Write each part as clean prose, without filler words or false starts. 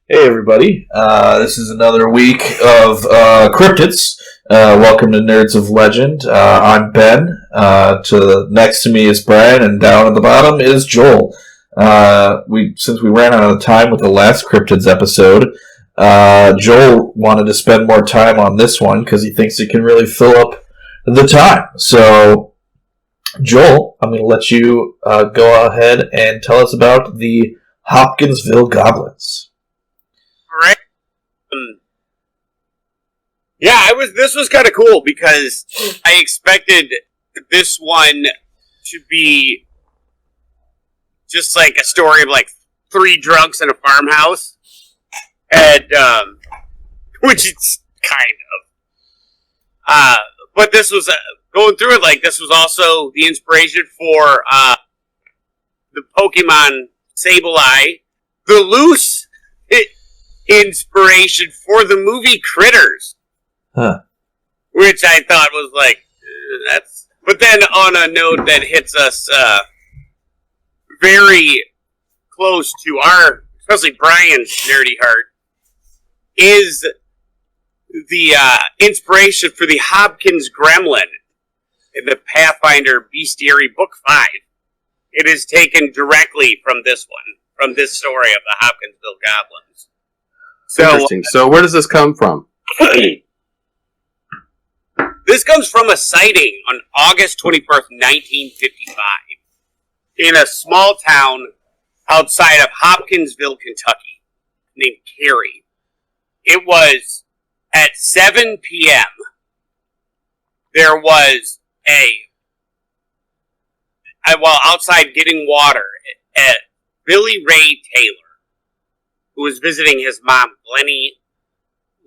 Hey everybody, this is another week of cryptids. Welcome to Nerds of Legend. I'm Ben. Next to me is Brian, and down at the bottom is Joel. Since we ran out of time with the last cryptids episode, Joel wanted to spend more time on this one because he thinks it can really fill up the time. So, Joel, I'm going to let you go ahead and tell us about the Hopkinsville Goblins. Right. This was kind of cool because I expected this one to be just like a story of like three drunks in a farmhouse, and which it's kind of. But this was going through it. Like this was also the inspiration for the Pokemon Sableye, the loose inspiration for the movie Critters. Huh. Which I thought was like, that's... But then on a note that hits us very close to our, especially Brian's nerdy heart, is the inspiration for the Hopkins Gremlin in the Pathfinder Bestiary Book 5. It is taken directly from this one, from this story of the Hopkinsville Goblins. So, interesting. So where does this come from? This comes from a sighting on August 21st, 1955, in a small town outside of Hopkinsville, Kentucky, named Cary. It was at 7 p.m. There was while outside getting water, Billy Ray Taylor, who was visiting his mom, Glennie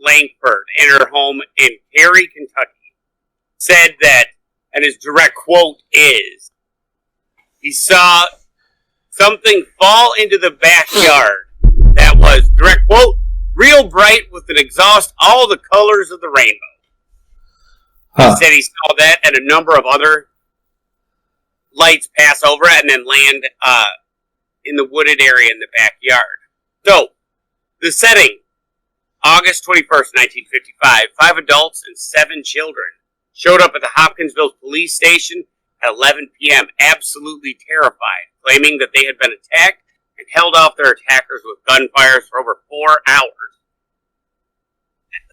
Langford, in her home in Cary, Kentucky, said that, and his direct quote is, he saw something fall into the backyard that was, direct quote, real bright with an exhaust all the colors of the rainbow. Huh. He said he saw that and a number of other lights pass over it and then land in the wooded area in the backyard. So, the setting, August 21st, 1955, 5 adults and 7 children showed up at the Hopkinsville police station at 11 p.m., absolutely terrified, claiming that they had been attacked and held off their attackers with gunfires for over 4 hours.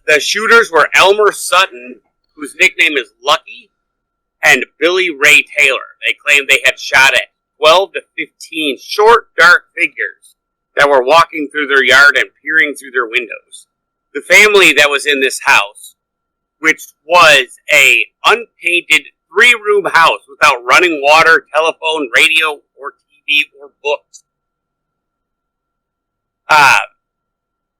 The shooters were Elmer Sutton, whose nickname is Lucky, and Billy Ray Taylor. They claimed they had shot at 12 to 15 short, dark figures that were walking through their yard and peering through their windows. The family that was in this house, which was a unpainted 3-room house without running water, telephone, radio, or TV, or books.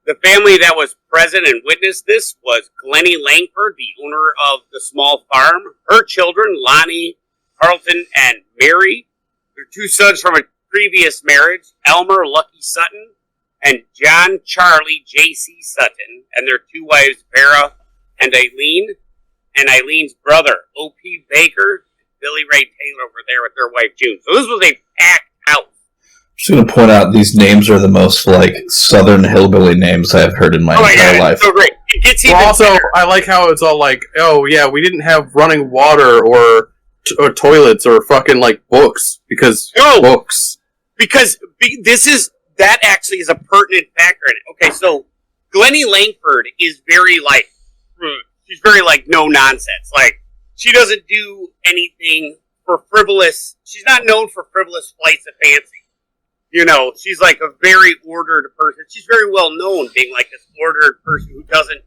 The family that was present and witnessed this was Glennie Langford, the owner of the small farm, her children, Lonnie, Carlton, and Mary, their 2 sons from a previous marriage, Elmer Lucky Sutton, and John Charlie J.C. Sutton, and their 2 wives, Vera and Eileen, and Eileen's brother, O.P. Baker, and Billy Ray Taylor were there with their wife, June. So this was a packed house. I'm just going to point out these names are the most, southern hillbilly names I've heard in my entire life. So great. It gets even also, better. I like how it's all like, oh, yeah, we didn't have running water or toilets or fucking, books, because books. Because that actually is a pertinent factor in it. Okay, so Glennie Langford is very, she's very, no nonsense. She doesn't do anything for frivolous, she's not known for frivolous flights of fancy. You know, she's a very ordered person. She's very well known being this ordered person who doesn't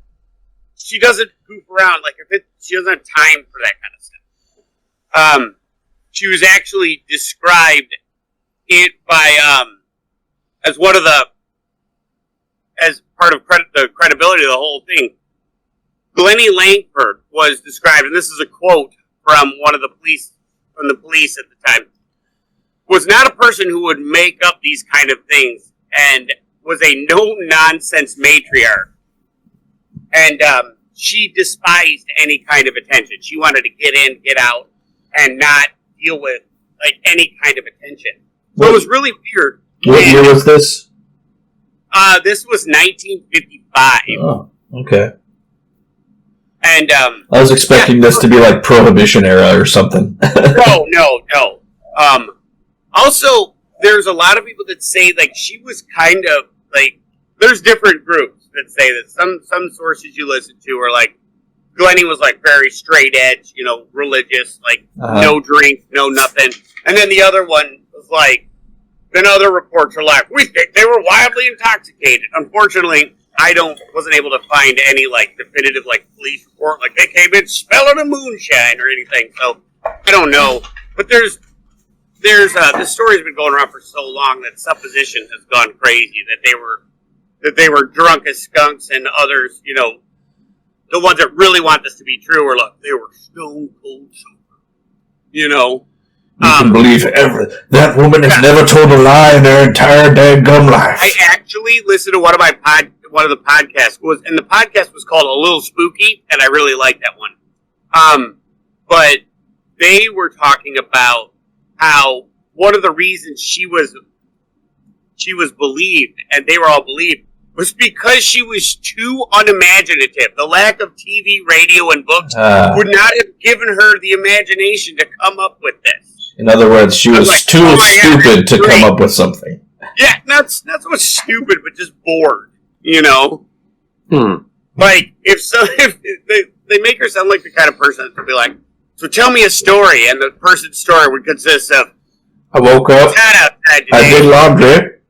goof around. She doesn't have time for that kind of stuff. She was actually described it by, as part of the credibility of the whole thing. Glennie Langford was described, and this is a quote from one of the police at the time, was not a person who would make up these kind of things and was a no-nonsense matriarch. And she despised any kind of attention. She wanted to get in, get out, and not deal with any kind of attention. So it was really weird. What year was this? This was 1955. Oh, okay. And, I was expecting this to be like Prohibition era or something. No. Also, there's a lot of people that say, like, she was kind of, like, there's different groups that say that. Some sources you listen to are like, Glennie was, like, very straight edge, religious, like, no drink, no nothing. And then the other one was like, then other reports are like, we think they were wildly intoxicated. Unfortunately, I wasn't able to find any, like, definitive, like, police report, like, they came in smelling a moonshine or anything, so I don't know. But this story's been going around for so long that supposition has gone crazy, that they were drunk as skunks, and others, the ones that really want this to be true are like, they were stone cold sober. You can believe that woman has never told a lie in her entire dadgum life. I actually listened to one of the podcasts, and the podcast was called A Little Spooky, and I really liked that one. But they were talking about how one of the reasons she was believed, and they were all believed, was because she was too unimaginative. The lack of TV, radio, and books would not have given her the imagination to come up with this. In other words, she was like, too stupid to come up with something. Yeah, not so much stupid, but just bored. Like, if they make her sound like the kind of person that would be like, so tell me a story, and the person's story would consist of, I woke up, I did laundry,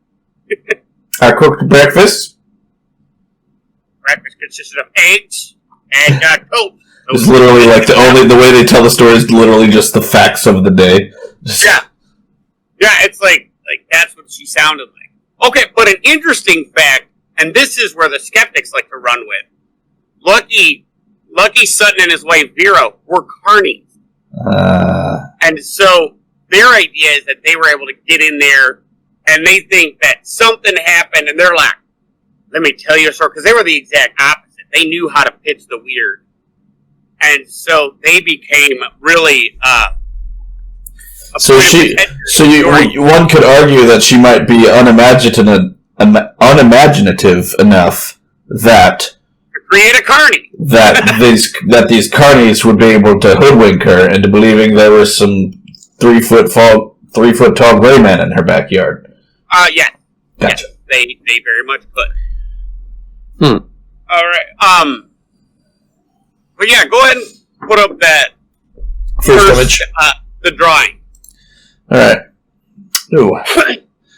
I cooked breakfast. Breakfast consisted of eggs and toast. It's literally like the way they tell the story is literally just the facts of the day. Yeah, it's like that's what she sounded like. Okay, but an interesting fact, and this is where the skeptics like to run with. Lucky Sutton and his wife Vera were carnies. And so their idea is that they were able to get in there, and they think that something happened, and they're like, let me tell you a story, because they were the exact opposite. They knew how to pitch the weird. And so they became really, one could argue that she might be unimaginative enough that to create a carny. that these carnies would be able to hoodwink her into believing there was some 3 foot tall gray man in her backyard. Yeah. Gotcha. Yes, they very much could. All right. But yeah, go ahead and put up that first image. The drawing. All right. Ooh.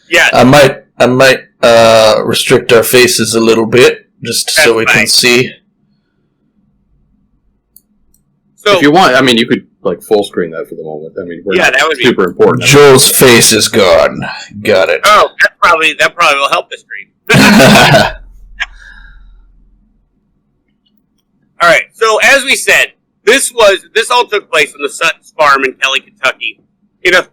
Yeah. I might restrict our faces a little bit just so we can see. So, if you want, you could like full screen that for the moment. That would be super important. Joel's face is gone. Got it. Oh, that probably will help the stream. All right. So as we said, this all took place on the Sutton's farm in Kelly, Kentucky, and I'm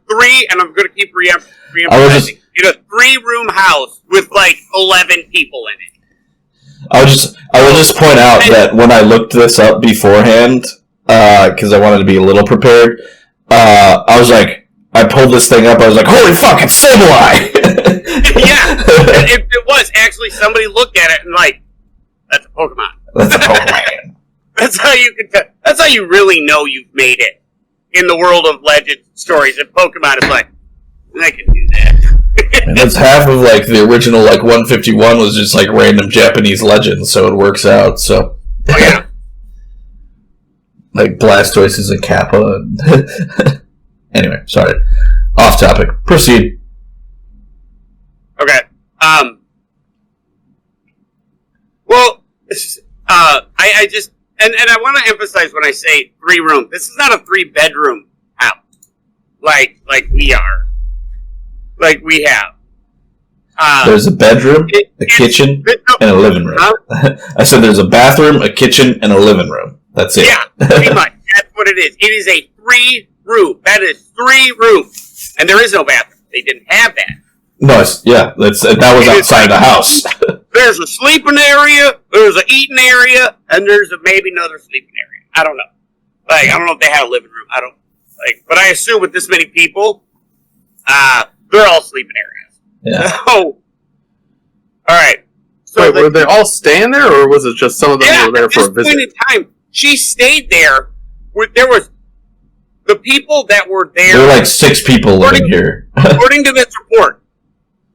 going to keep re-emphasizing, in a 3-room house with like 11 people in it. I will just point out that when I looked this up beforehand, because I wanted to be a little prepared, I was like, I pulled this thing up, I was like, holy fuck, it's Sableye! Yeah, it was. Actually, somebody looked at it and like, that's a Pokemon. That's a Pokemon. That's how you can tell. That's how you really know you've made it in the world of legend stories. And Pokemon is like, I can do that. And that's half of like the original 151 was just like random Japanese legends, so it works out. So, oh yeah, like Blastoise is a Kappa. Anyway, sorry, off topic. Proceed. Okay. Well, I just. And I want to emphasize when I say 3-room, this is not a 3-bedroom house, like we are, like we have. There's a bedroom, a kitchen, and a living room. I said there's a bathroom, a kitchen, and a living room. That's it. Yeah, pretty much. That's what it is. It is a 3-room. That is 3 rooms, and there is no bathroom. They didn't have that. No, that was outside the house. There's a sleeping area, there's an eating area, and there's maybe another sleeping area. I don't know. I don't know if they had a living room. But I assume with this many people, they're all sleeping areas. Yeah. So, all right. So wait, were they all staying there, or was it just some of them were there for a visit? At this point in time, she stayed there. There was the people that were there. There were like 6 people living here. According to this report,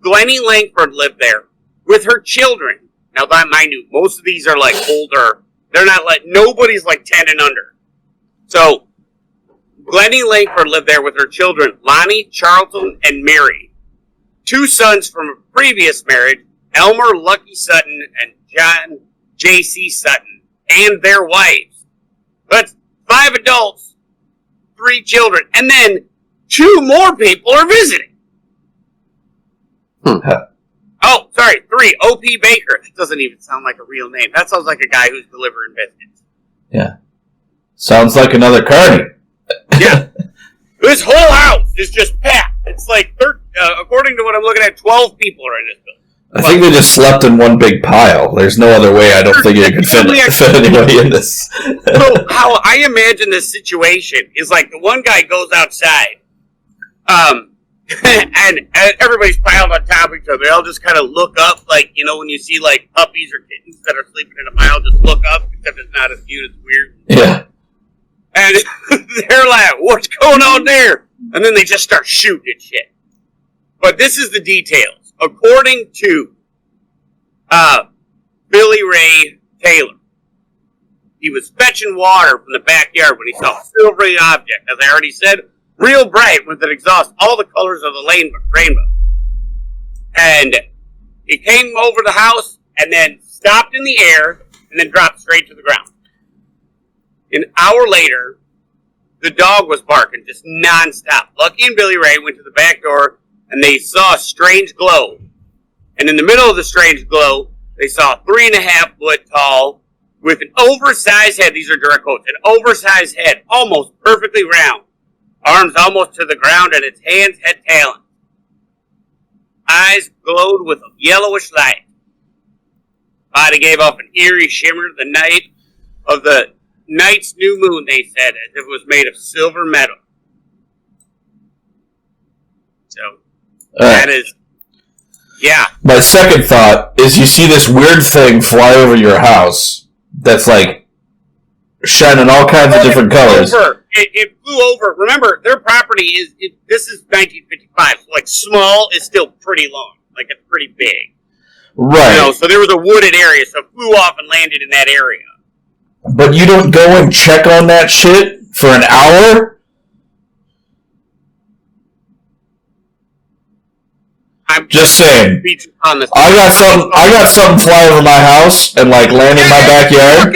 Glennie Langford lived there with her children. Now, that mind you, most of these are like older. They're not like, nobody's like 10 and under. So, Glennie Langford lived there with her children, Lonnie, Charlton, and Mary. 2 sons from a previous marriage, Elmer Lucky Sutton and John J.C. Sutton, and their wives. That's 5 adults, 3 children, and then 2 more people are visiting. Oh, sorry, 3. O.P. Baker. That doesn't even sound like a real name. That sounds like a guy who's delivering biscuits. Yeah. Sounds like another Cardi. Yeah. This whole house is just packed. It's like, according to what I'm looking at, 12 people are in this building. I think they just slept in one big pile. There's no other way I don't think you could fit anybody in this. So, how I imagine this situation is like the one guy goes outside, and everybody's piled on top of each other. They all just kind of look up, like, you know, when you see like puppies or kittens that are sleeping in a pile, just look up, except it's not as cute, it's weird. Yeah. And they're like, what's going on there? And then they just start shooting at shit. But this is the details. According to Billy Ray Taylor, he was fetching water from the backyard when he saw a silvery object, as I already said, real bright with an exhaust, all the colors of the rainbow. And it came over the house and then stopped in the air and then dropped straight to the ground. An hour later, the dog was barking just nonstop. Lucky and Billy Ray went to the back door and they saw a strange glow. And in the middle of the strange glow, they saw a 3.5 foot tall with an oversized head. These are direct quotes. An oversized head, almost perfectly round. Arms almost to the ground, and its hands had talons. Eyes glowed with a yellowish light. Body gave off an eerie shimmer the night of the night's new moon, they said, as if it was made of silver metal. So, that is, yeah. My second thought is you see this weird thing fly over your house that's like shining all kinds of different colors. It flew over. Remember, their property this is 1955, so like small is still pretty long. Like it's pretty big. Right. You know, so there was a wooded area, so it flew off and landed in that area. But you don't go and check on that shit for an hour? I'm just saying. On this I got something fly over my house and like land in my backyard.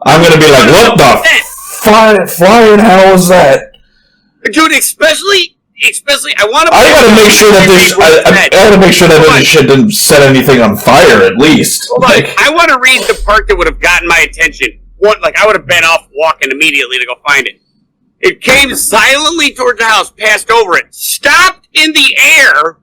I'm gonna be like, what the flying hell was that? Dude, especially I want to. I gotta make sure that I gotta make sure that this shit didn't set anything on fire at least. Like, I want to read the part that would have gotten my attention. I would have been off walking immediately to go find it. It came silently towards the house, passed over it, stopped in the air,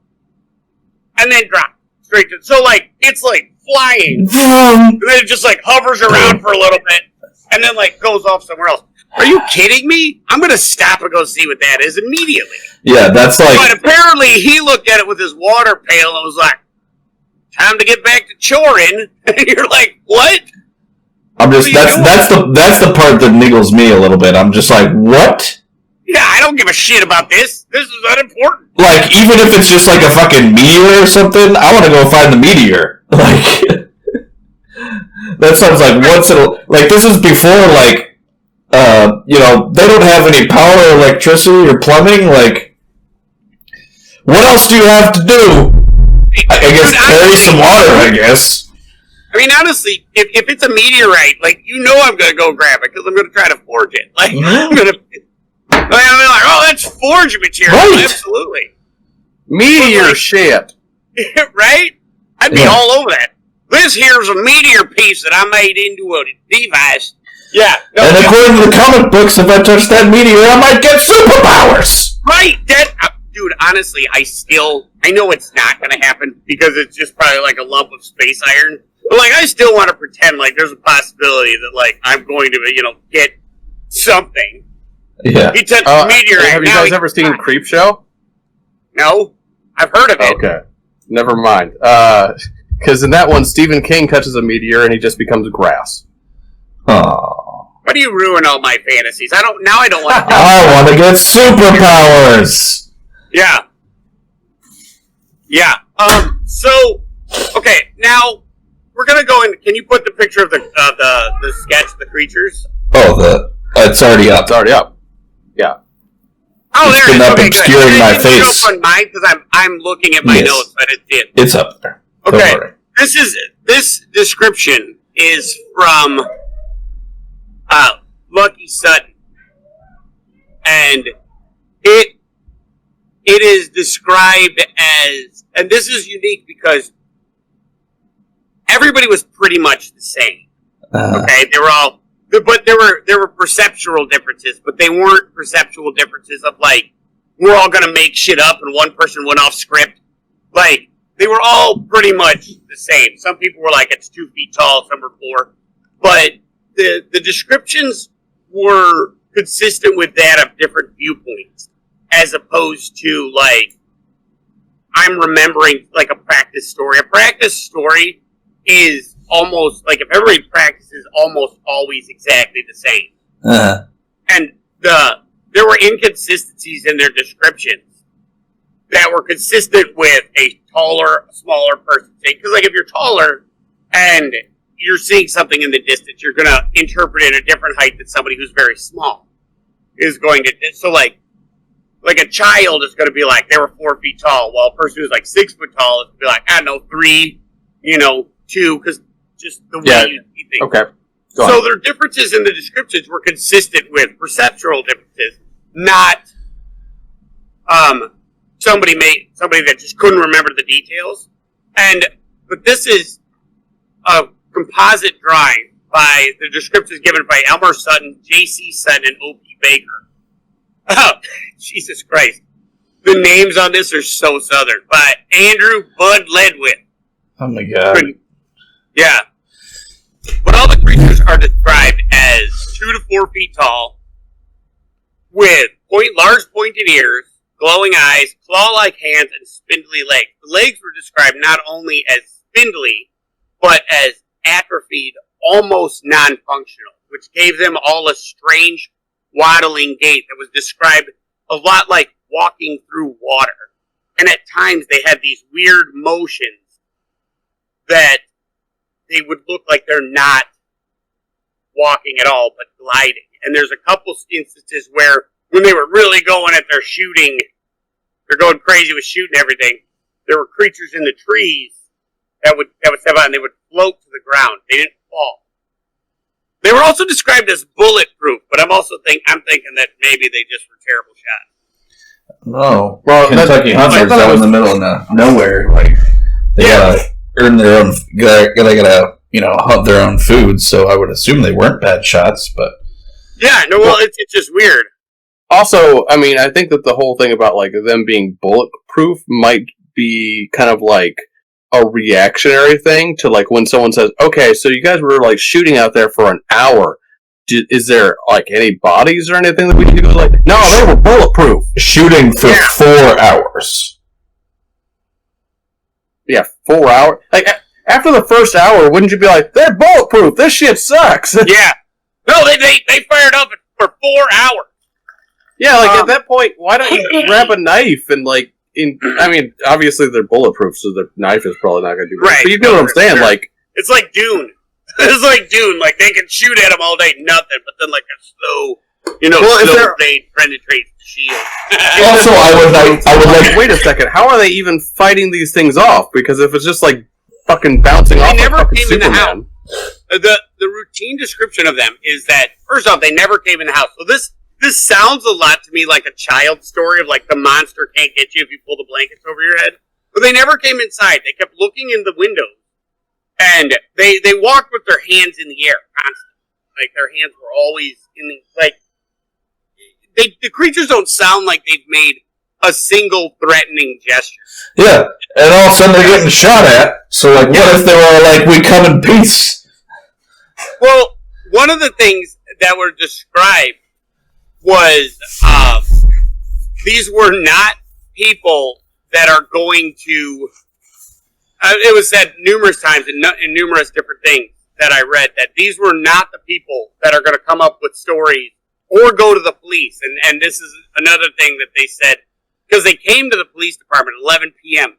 and then dropped straight to. So like it's like flying, and then it just like hovers around for a little bit, and then like goes off somewhere else. Are you kidding me? I'm gonna stop and go see what that is immediately. Yeah, that's like. But apparently he looked at it with his water pail and was like, "Time to get back to choring." And you're like, "What?" I'm just that's the part that niggles me a little bit. I'm just like, what? Yeah, I don't give a shit about this. This is unimportant. Like, even if it's just like a fucking meteor or something, I want to go find the meteor. Like, that sounds like like this is before like, you know, they don't have any power, or electricity, or plumbing. Like, what else do you have to do? I guess carry some water. I guess. I mean, honestly, if it's a meteorite, like, you know I'm going to go grab it, because I'm going to try to forge it. Like, I'm going to be like, oh, that's forge material. Right. Absolutely. Meteor shit. Right? I'd be all over that. This here's a meteor piece that I made into a device. Yeah. No, and according to the comic books, if I touch that meteor, I might get superpowers. Right. Dude, honestly, I know it's not going to happen, because it's just probably like a lump of space iron. But, like, I still want to pretend like there's a possibility that, like, I'm going to, you know, get something. Yeah. He touched the meteorite. Have you guys ever seen Creepshow? No. I've heard of it. Okay. Never mind. Because in that one, Stephen King touches a meteor and he just becomes grass. Oh. Why do you ruin all my fantasies? I don't want to. I want to get superpowers. Yeah. Yeah. So, okay, now we're gonna go in. Can you put the picture of the sketch of the creatures? Oh, it's already up. It's already up. Yeah. Oh, It's there been it is. up Okay, obscuring good. my It didn't face. show up on mine because I'm looking at my Yes. notes, but it did. It's up there. Don't Okay, worry. this description is from Lucky Sutton, and it is described as, and this is unique because everybody was pretty much the same. Okay, they were all, but there were perceptual differences, but they weren't perceptual differences of like we're all gonna make shit up and one person went off script. Like they were all pretty much the same. Some people were like it's 2 feet tall, some were 4, but the descriptions were consistent with that of different viewpoints, as opposed to like I'm remembering like a practice story. A practice story is almost like if everybody practices, almost always exactly the same. And there were inconsistencies in their descriptions that were consistent with a taller, smaller person. Because like if you're taller and you're seeing something in the distance, you're going to interpret it at a different height than somebody who's very small is going to. So like a child is going to be like they were 4 feet tall, while a person who's like 6 foot tall is going to be like, I don't know, 3, 2, because just the way you see things. Okay. So their differences in the descriptions were consistent with perceptual differences, not somebody that just couldn't remember the details. But this is a composite drawing by the descriptions given by Elmer Sutton, J.C. Sutton, and O.P. Baker. Oh, Jesus Christ. The names on this are so southern. By Andrew Bud Ledwith. Oh my god. Yeah. But all the creatures are described as 2 to 4 feet tall, with large pointed ears, glowing eyes, claw-like hands, and spindly legs. The legs were described not only as spindly, but as atrophied, almost non-functional, which gave them all a strange, waddling gait that was described a lot like walking through water. And at times they had these weird motions that they would look like they're not walking at all, but gliding. And there's a couple instances where when they were really going at their shooting, they're going crazy with shooting everything, there were creatures in the trees that would step out and they would float to the ground. They didn't fall. They were also described as bulletproof, but I'm thinking that maybe they just were terrible shots. No. Well, Kentucky hunters out in the middle of nowhere, like they gotta earn their own, gotta hunt their own food. So I would assume they weren't bad shots, but yeah, no. Well, it's just weird. Also, I mean, I think that the whole thing about like them being bulletproof might be kind of like a reactionary thing to like when someone says, "Okay, so you guys were like shooting out there for an hour. Is there like any bodies or anything that we need to go like?" No, they were bulletproof. Shooting for 4 hours. Yeah, 4 hours. Like after the first hour, wouldn't you be like, "They're bulletproof. This shit sucks." Yeah. No, they fired up for 4 hours. Yeah, like at that point, why don't you grab a knife and like? I mean, obviously they're bulletproof, so the knife is probably not going to do right. But you know what I'm saying? Sure. Like it's like Dune. It's like Dune. Like they can shoot at them all day, nothing. But then like a slow, slow blade penetrates the shield. Also, I would like. Wait a second. How are they even fighting these things off? Because if it's just like fucking bouncing off, they never like came Superman. in the house. The routine description of them is that first off, they never came in the house. So this sounds a lot to me like a child's story of like the monster can't get you if you pull the blankets over your head. But they never came inside. They kept looking in the windows. And they walked with their hands in the air constantly. Like their hands were always in the the creatures don't sound like they've made a single threatening gesture. Yeah. And all of a sudden they're getting shot at. So like what if they were like, we come in peace? Well, one of the things that were described was these were not people that are going to it was said numerous times in numerous different things that I read that these were not the people that are going to come up with stories or go to the police. And this is another thing that they said, because they came to the police department at 11 p.m.,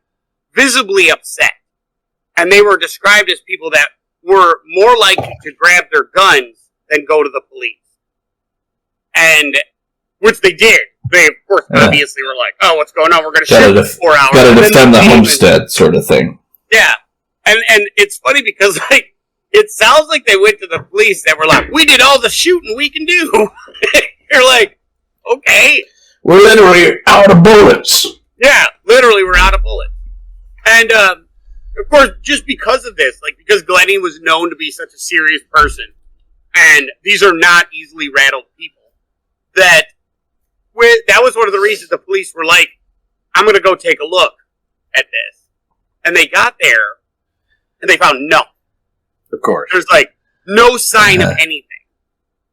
visibly upset. And they were described as people that were more likely to grab their guns than go to the police. And, which they did. They, of course, obviously were like, oh, what's going on? We're going to shoot for 4 hours. Gotta defend the homestead sort of thing. Yeah. And it's funny because, like, it sounds like they went to the police that were like, we did all the shooting we can do. You're like, okay. We're literally out of bullets. Yeah, literally we're out of bullets. And, of course, just because of this, like, because Glennie was known to be such a serious person, and these are not easily rattled people, that was one of the reasons the police were like, I'm going to go take a look at this. And they got there, and they found nothing. Of course. There's, like, no sign of anything.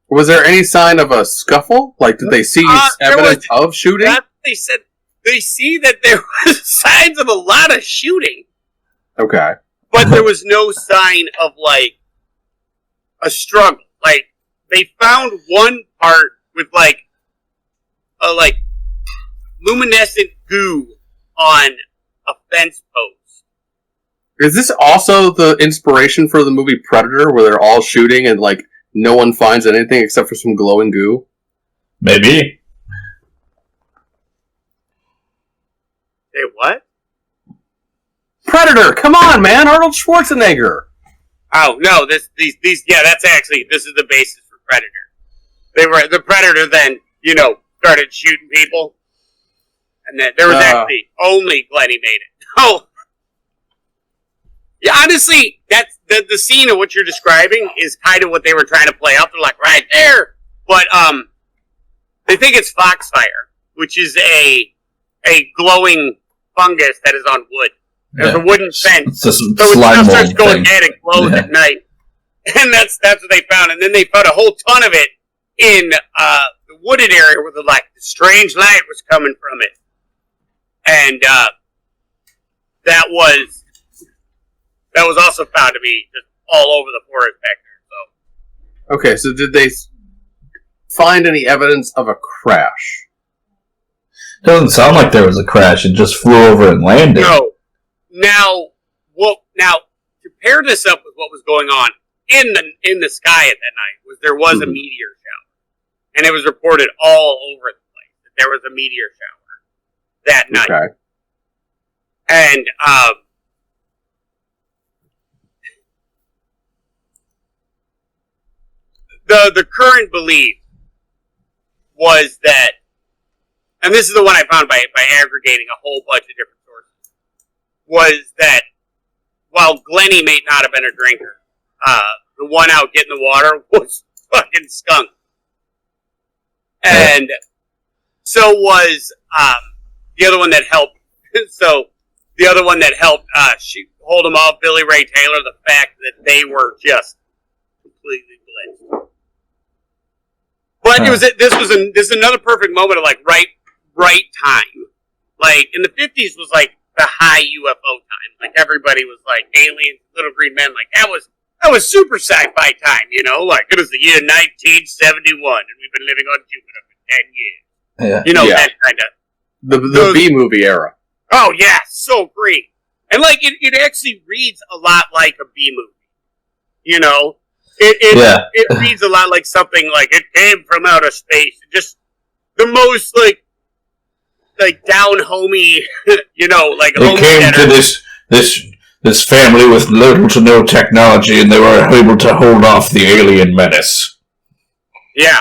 Was there any sign of a scuffle? Like, did they see evidence of shooting? They said they see that there was signs of a lot of shooting. Okay. But there was no sign of, like, a struggle. Like, they found one part with, like, a, like, luminescent goo on a fence post. Is this also the inspiration for the movie Predator, where they're all shooting and, like, no one finds anything except for some glowing goo? Maybe. Say what? Predator! Come on, man! Arnold Schwarzenegger! Oh, no, this is the basis for Predator. The Predator then, started shooting people. And then there was actually only Glennie made it. Oh. Yeah, honestly, that's the scene of what you're describing is kind of what they were trying to play out. They're like, right there! But, they think it's foxfire, which is a glowing fungus that is on wood. There's a wooden fence. So it just starts going dead and glows at night. And that's what they found. And then they found a whole ton of it in the wooded area where the strange light was coming from it. And that was also found to be just all over the forest back there. So. Okay, so did they find any evidence of a crash? Doesn't sound like there was a crash. It just flew over and landed. No. Now, to pair this up with what was going on in the sky at that night, there was a meteor shower. And it was reported all over the place that there was a meteor shower that night. Okay. And, the current belief was that, and this is the one I found by aggregating a whole bunch of different sources, was that while Glennie may not have been a drinker, the one out getting the water was fucking skunk. And so was the other one that helped. So the other one that helped hold him off, Billy Ray Taylor, the fact that they were just completely blitzed. But this is another perfect moment of right time. Like in the 50s was like the high UFO time. Like everybody was like aliens, little green men. Like that was super sci-fi time. Like it was the year 1971, and we've been living on Jupiter for 10 years. Yeah. That kind of the B-movie era. Oh yeah, so great. And it actually reads a lot like a B movie. It reads a lot like something like it came from outer space. Just the most like down homey, like it came to this family with little to no technology, and they were able to hold off the alien menace. Yeah,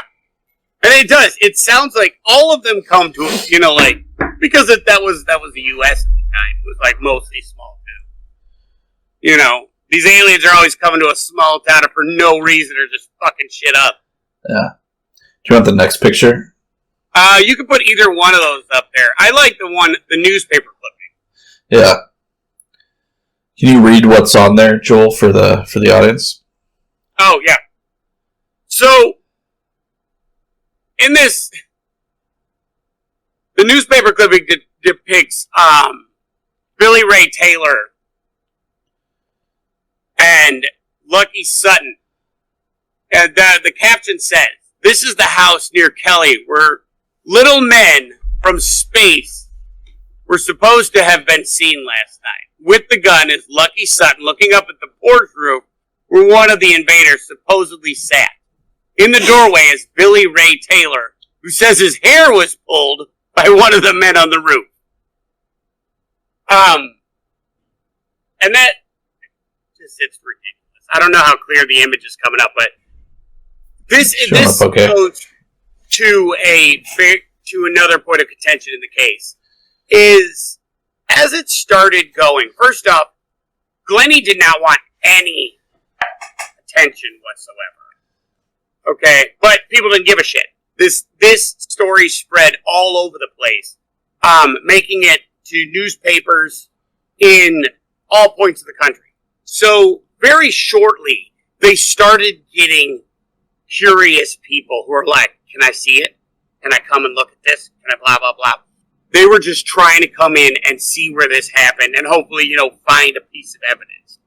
and it does. It sounds like all of them come to because that was the U.S. at the time. It was like mostly small town. These aliens are always coming to a small town and for no reason are just fucking shit up. Yeah. Do you want the next picture? You can put either one of those up there. I like the newspaper clipping. Yeah. Can you read what's on there, Joel, for the audience? Oh, yeah. So, in this, the newspaper clipping depicts Billy Ray Taylor And Lucky Sutton, and the caption says, "This is the house near Kelly where little men from space were supposed to have been seen last night. With the gun is Lucky Sutton looking up at the porch roof where one of the invaders supposedly sat. In the doorway is Billy Ray Taylor, who says his hair was pulled by one of the men on the roof." And that it's ridiculous. I don't know how clear the image is coming up, but this goes to another point of contention in the case. Is as it started going, first off, Glennie did not want any attention whatsoever. Okay, but people didn't give a shit. This story spread all over the place, making it to newspapers in all points of the country. So very shortly, they started getting curious people who are like, "Can I see it? Can I come and look at this? Can I blah, blah, blah?" They were just trying to come in and see where this happened and hopefully, find a piece of evidence.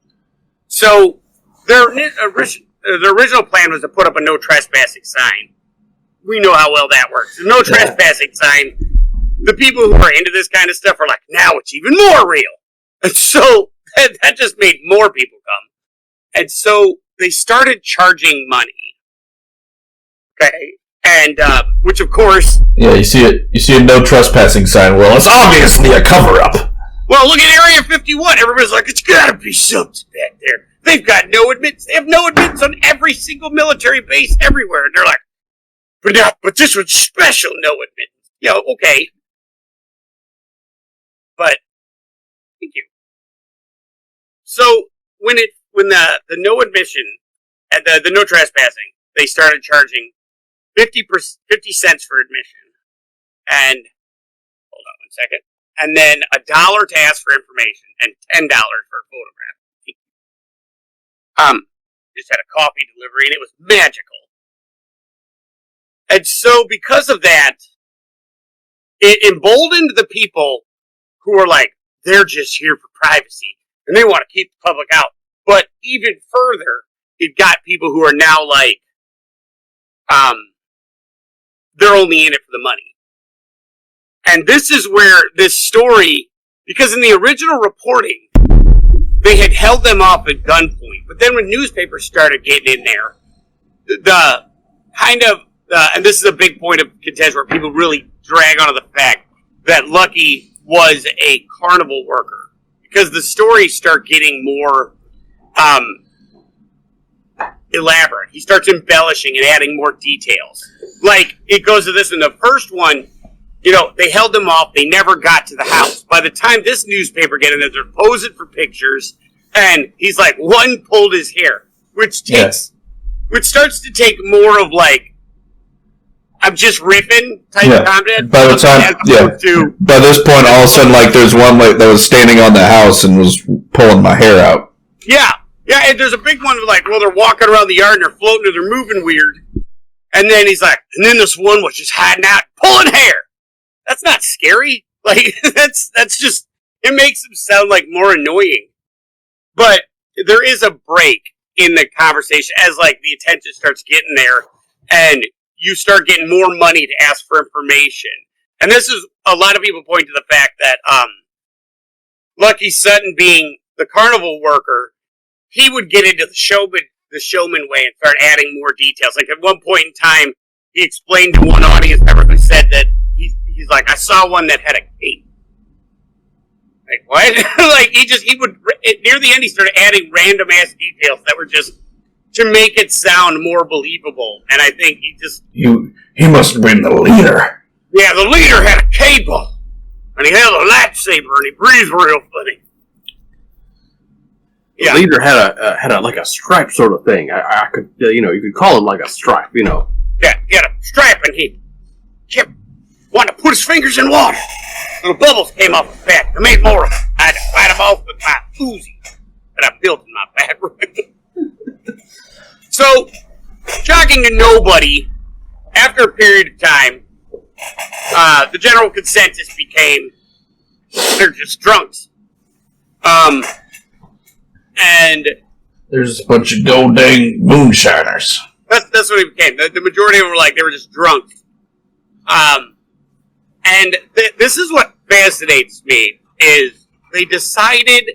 So their original plan was to put up a no trespassing sign. We know how well that works. The no trespassing sign, the people who are into this kind of stuff are like, now it's even more real. And so that just made more people come. And so they started charging money. Okay? And, which of course... Yeah, you see a no trespassing sign. Well, it's obviously a cover-up. Well, look at Area 51. Everybody's like, it's gotta be something back there. They've got no admittance. They have no admittance on every single military base everywhere. And they're like, but this one's special no admittance. Okay. But, thank you. So, when the no admission and the no trespassing, they started charging 50 cents for admission, and hold on one second, and then $1 to ask for information, and $10 for a photograph. Just had a coffee delivery, and it was magical. And so, because of that, it emboldened the people who are like, they're just here for privacy, and they want to keep the public out. But even further, it got people who are now like, they're only in it for the money. And this is where this story, because in the original reporting, they had held them off at gunpoint. But then when newspapers started getting in there, and this is a big point of contention where people really drag onto the fact that Lucky was a carnival worker. Because the stories start getting more elaborate. He starts embellishing and adding more details. Like, it goes to this in the first one, they held them off, they never got to the house. By the time this newspaper get in there, they're posing for pictures, and he's like, one pulled his hair, which starts to take more of like, I'm just riffing type of content. By the time, by this point, all of a sudden, like, there's one that was standing on the house and was pulling my hair out. Yeah, and there's a big one like, well, they're walking around the yard and they're floating and they're moving weird. And then he's like, and then this one was just hiding out, pulling hair. That's not scary. Like, that's just, it makes him sound like more annoying. But there is a break in the conversation as like the attention starts getting there and you start getting more money to ask for information. And this is, a lot of people point to the fact that, Lucky Sutton being the carnival worker, he would get into the showman way and start adding more details. Like at one point in time, he explained to one audience member who said that he's like, I saw one that had a cape. Like, what? Like, he would, near the end, he started adding random ass details that were just to make it sound more believable. And I think he must have been the leader. Yeah, the leader had a cape on, and he held a lightsaber, and he breathed real funny. The leader had a like a stripe sort of thing. I could, you could call him like a stripe, Yeah, he had a stripe, and he kept wanting to put his fingers in water. Little bubbles came off his back. I made more of them. I had to fight them off with my Uzi that I built in my back room. So, shocking to nobody, after a period of time, the general consensus became they're just drunks. And There's a bunch of go dang moonshiners. That's what it became. The majority of them were like, they were just drunk. And this is what fascinates me, is they decided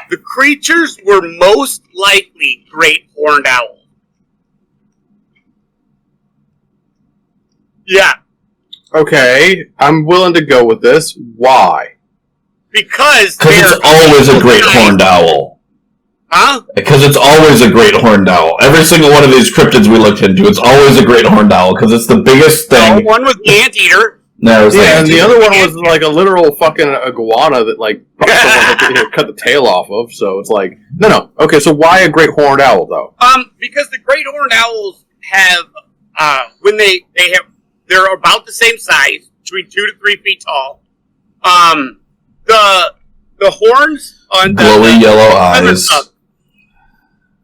the creatures were most likely great horned owls. Yeah. Okay, I'm willing to go with this. Why? Because it's always a great horned owl. Huh? Because it's always a great horned owl. Every single one of these cryptids we looked into, it's always a great horned owl, because it's the biggest thing. One was the anteater. No, and the other one was like a literal fucking iguana that like someone cut the tail off of. So it's like, no. Okay, so why a great horned owl though? Because the great horned owls have, when they're about the same size, between 2 to 3 feet tall. The horns on glowy yellow eyes.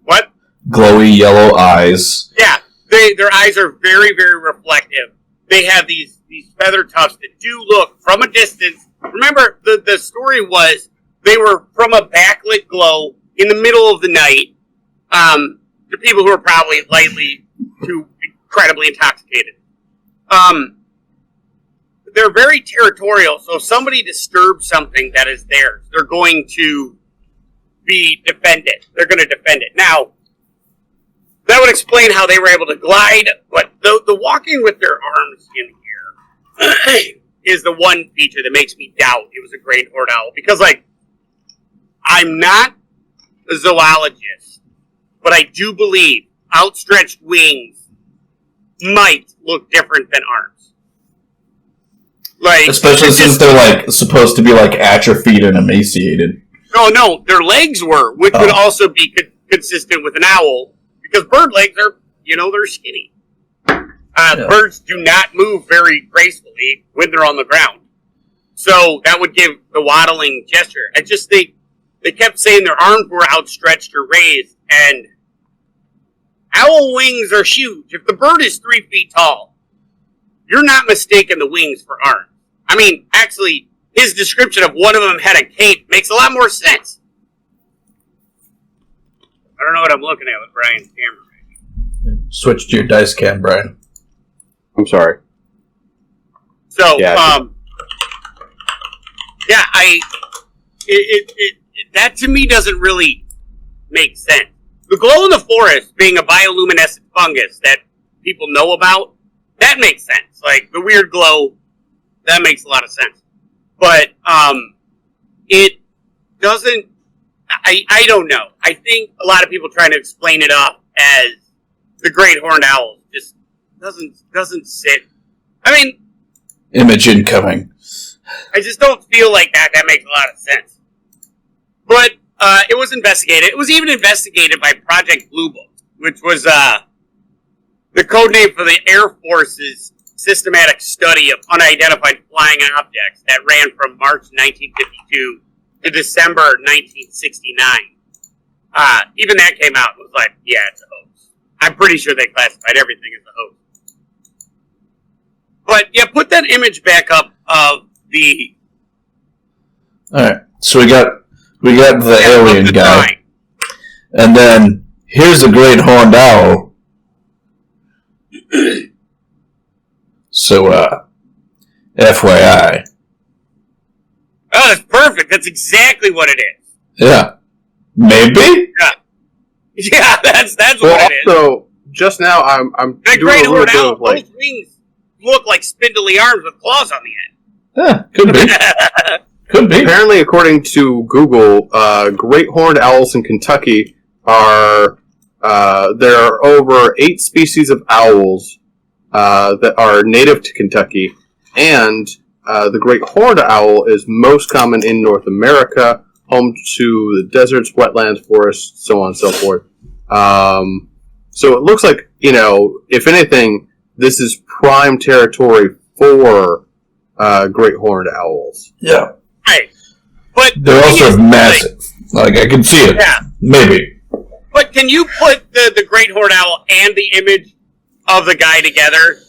What? Glowy yellow eyes. Yeah, their eyes are very, very reflective. They have these feather tufts that do look from a distance. Remember, the story was they were from a backlit glow in the middle of the night. To people who are probably lightly to incredibly intoxicated. They're very territorial, so if somebody disturbs something that is theirs, they're going to be defended. They're going to defend it. Now, that would explain how they were able to glide, but the walking with their arms in here is the one feature that makes me doubt it was a great horned owl. Because, like, I'm not a zoologist, but I do believe outstretched wings might look different than arms. Like, especially since they're like supposed to be like atrophied and emaciated. No, their legs were, which would also be consistent with an owl, because bird legs are, they're skinny. Birds do not move very gracefully when they're on the ground. So that would give the waddling gesture. I just think they kept saying their arms were outstretched or raised, and owl wings are huge. If the bird is 3 feet tall, you're not mistaking the wings for arms. I mean, actually, his description of one of them had a cape makes a lot more sense. I don't know what I'm looking at with Brian's camera. Switch to your dice cam, Brian. I'm sorry. So, yeah, that to me doesn't really make sense. The glow in the forest being a bioluminescent fungus that people know about, that makes sense. Like, the weird glow, that makes a lot of sense. But, it doesn't, I don't know. I think a lot of people trying to explain it up as the great horned owl just doesn't sit. I mean, image incoming. I just don't feel like that makes a lot of sense. But it was investigated. It was even investigated by Project Blue Book, which was the code name for the Air Force's systematic study of unidentified flying objects that ran from March 1952 to December 1969. Even that came out and was like, yeah, it's a hoax. I'm pretty sure they classified everything as a hoax. But yeah, put that image back up of the. All right, so we got the alien guy, time. And then here's a great horned owl. So, FYI. Oh, that's perfect. That's exactly what it is. Yeah, maybe. Yeah, that's what it is. Also, just now I'm that doing great a little horned bit owl, of like. those wings look like spindly arms with claws on the end. Yeah, could be. Could be. Apparently, according to Google, great horned owls in Kentucky are there are over 8 species of owls that are native to Kentucky, and the great horned owl is most common in North America, home to the deserts, wetlands, forests, so on and so forth. So it looks like, if anything, this is prime territory for great horned owls. Yeah. Right. But they're also massive. Like, I can see it. Yeah. Maybe. But can you put the great horned owl and the image of the guy together?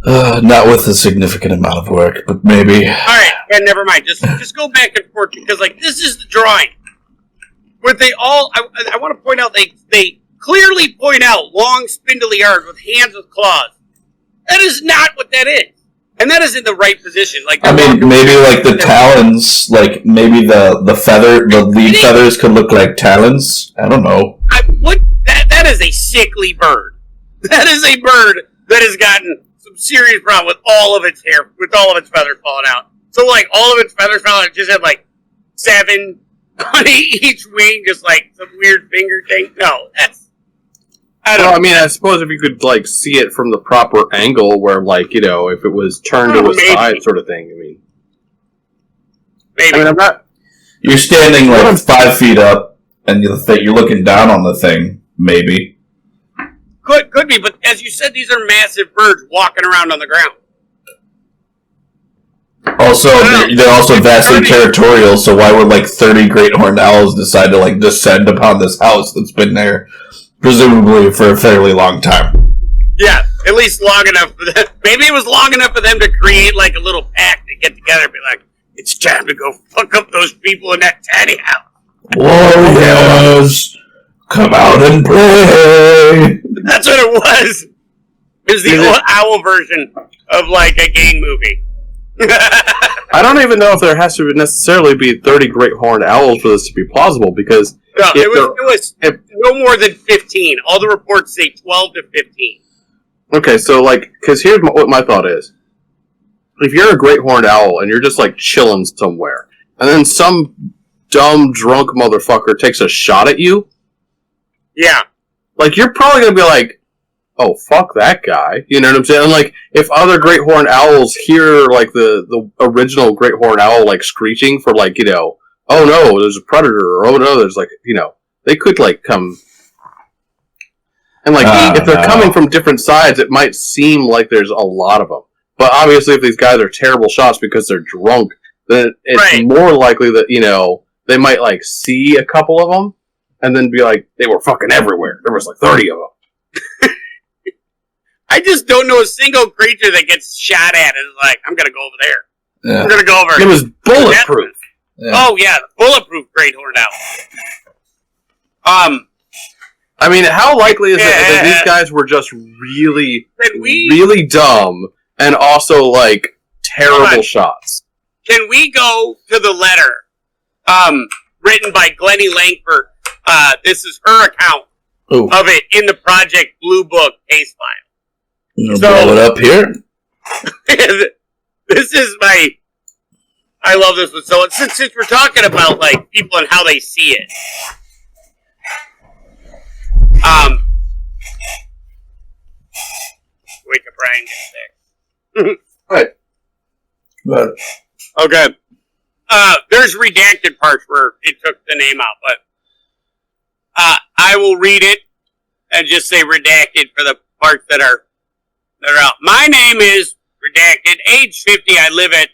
Not with a significant amount of work, but maybe. Alright, yeah, never mind. Just go back and forth, because, like, this is the drawing. But they all, I want to point out, they clearly point out long, spindly arms with hands with claws. That is not what that is. And that is in the right position. Like, I mean, maybe like the talons, like maybe the lead feathers could look like talons. I don't know. That is a sickly bird. That is a bird that has gotten some serious problem with all of its hair, with all of its feathers falling out. So, like, all of its feathers falling out, it just had, like, 7 on each wing, just, like, some weird finger thing. No, that's... I mean, I suppose if you could, like, see it from the proper angle where, like, you know, if it was turned to a side sort of thing, I mean... Maybe. I mean, I'm not... You're standing, like, 5 feet up, and you're looking down on the thing, maybe. Could be, but as you said, these are massive birds walking around on the ground. Also, they're also vastly territorial, so why would, like, 30 great horned owls decide to, like, descend upon this house that's been there, presumably, for a fairly long time? Yeah, at least long enough for them. Maybe it was long enough for them to create, like, a little pack to get together and be like, it's time to go fuck up those people in that tiny house. Warriors, come out and play! That's what it was. It was the old owl version of, like, a gang movie. I don't even know if there has to necessarily be 30 great horned owls for this to be plausible, because... No, it was no more than 15. All the reports say 12 to 15. Okay, so, like, because here's what my thought is. If you're a great horned owl and you're just, like, chilling somewhere, and then some dumb, drunk motherfucker takes a shot at you... Yeah. Like, you're probably going to be like, oh, fuck that guy. You know what I'm saying? And, like, if other great horned owls hear, like, the original great horned owl, like, screeching for, like, you know, oh no, there's a predator, or oh no, there's, like, you know, they could, like, come... And, like, if they're coming from different sides, it might seem like there's a lot of them. But obviously, if these guys are terrible shots because they're drunk, then it's more likely that, you know, they might, like, see a couple of them, and then be like, they were fucking everywhere. There was, like, 30 of them. I just don't know a single creature that gets shot at and is like, I'm going to go over there. Yeah. I'm going to go over. It was bulletproof. Yeah. Oh, yeah, bulletproof great horned owl. I mean, how likely is it that these guys were just really, really dumb and also, like, terrible shots? Can we go to the letter written by Glennie Langford? This is her account of it in the Project Blue Book case file. So, blow it up here? This is my... I love this one. So since we're talking about, like, people and how they see it. Wait till Brian gets sick. Right. Okay. There's redacted parts where it took the name out, but I will read it and just say redacted for the parts that are out. My name is redacted. Age 50. I live at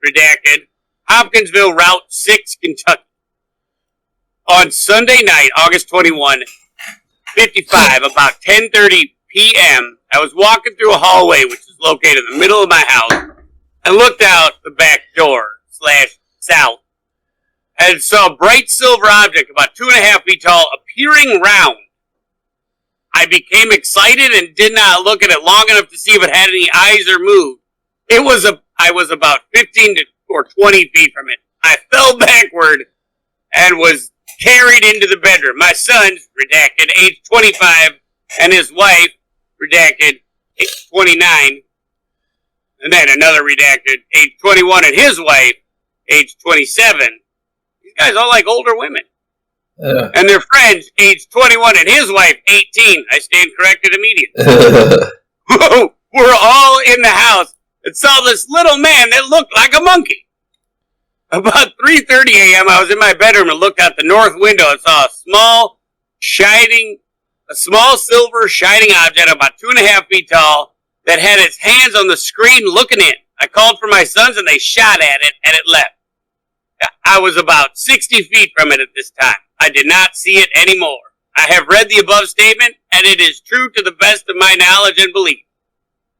redacted. Hopkinsville, Route 6, Kentucky. On Sunday night, August 21, 55, about 10:30 p.m., I was walking through a hallway which is located in the middle of my house and looked out the back door / south and saw a bright silver object about 2.5 feet tall appearing round. I became excited and did not look at it long enough to see if it had any eyes or moved. I was about 15 or 20 feet from it. I fell backward and was carried into the bedroom. My son, redacted, age 25, and his wife, redacted, age 29, and then another redacted, age 21, and his wife, age 27. These guys all like older women. And their friends, age 21, and his wife, 18. I stand corrected immediately. We're all in the house and saw this little man that looked like a monkey. About 3:30 a.m., I was in my bedroom and looked out the north window and saw a small silver shining object about 2.5 feet tall that had its hands on the screen looking in. I called for my sons and they shot at it and it left. I was about 60 feet from it at this time. I did not see it anymore. I have read the above statement and it is true to the best of my knowledge and belief.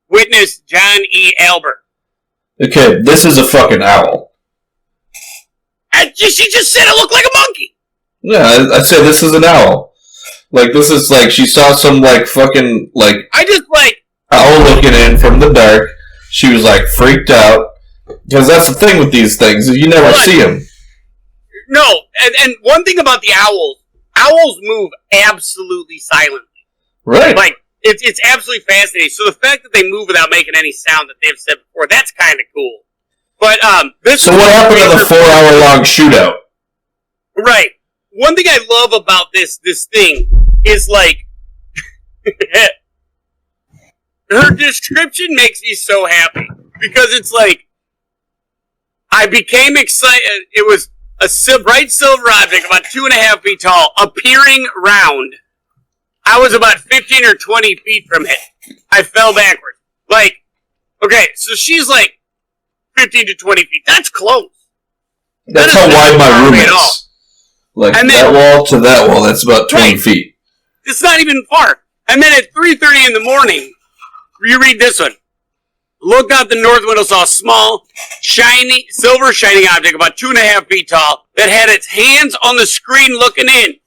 Witness John E. Albert. Okay, this is a fucking owl. She just said it looked like a monkey. Yeah, I said this is an owl. Like, this is like, she saw some, like, fucking, like, I just, like... owl looking in from the dark. She was, like, freaked out. Because that's the thing with these things, is you never see them. No, and one thing about the owls move absolutely silently. Right. Like, it's absolutely fascinating. So the fact that they move without making any sound that they've said before, that's kind of cool. But, So what happened to the 4-hour-long shootout? Right. One thing I love about this thing is, like, her description makes me so happy. Because it's like, I became excited. It was a bright silver object about 2.5 feet tall, appearing round. I was about 15 or 20 feet from it. I fell backwards. Like, okay, so she's like 15 to 20 feet. That's close. That's how wide my room is. Like, and that wall to that wall, that's about 20 feet. It's not even far. And then at 3:30 in the morning, you read this one. Looked out the north window, saw a small, shiny, silver shining object about 2.5 feet tall that had its hands on the screen looking in.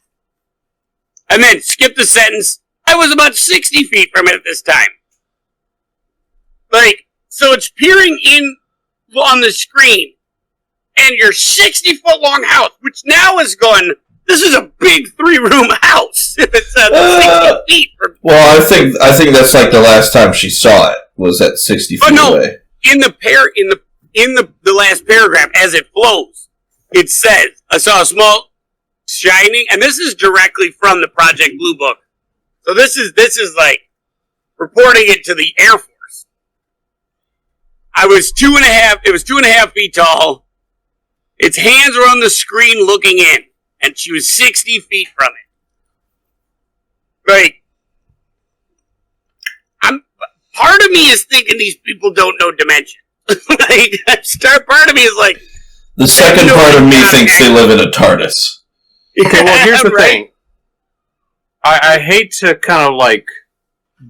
And then skip the sentence. I was about 60 feet from it at this time. Like, so it's peering in on the screen, and your 60-foot long house, which now is going, this is a big 3-room house. If it's 60 feet. Well, I think that's like the last time she saw it was at 60 feet away. In the last paragraph, as it flows, it says, I saw a small shining, and this is directly from the Project Blue Book. So this is like reporting it to the Air Force. It was 2.5 feet tall. Its hands were on the screen looking in, and she was 60 feet from it. Like, part of me is thinking these people don't know dimension. Like, part of me is like, the second part of me thinks they live in a TARDIS. Okay, well, here's the thing. I hate to kind of, like,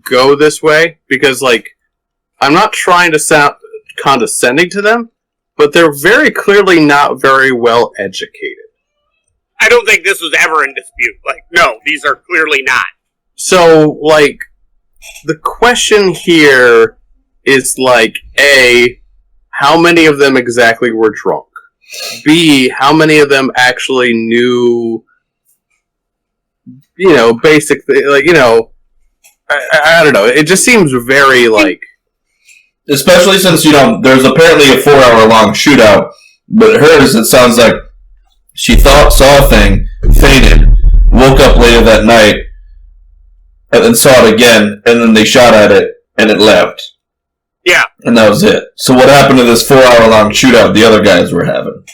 go this way, because, like, I'm not trying to sound condescending to them, but they're very clearly not very well educated. I don't think this was ever in dispute. Like, no, these are clearly not. So, like, the question here is, like, A, how many of them exactly were drunk? B, how many of them actually knew, basic, like, I don't know. It just seems very, like... Especially since, there's apparently a 4-hour-long shootout, but hers, it sounds like she saw a thing, fainted, woke up later that night, and then saw it again, and then they shot at it, and it left. Yeah. And that was it. So what happened to this 4-hour-long shootout the other guys were having?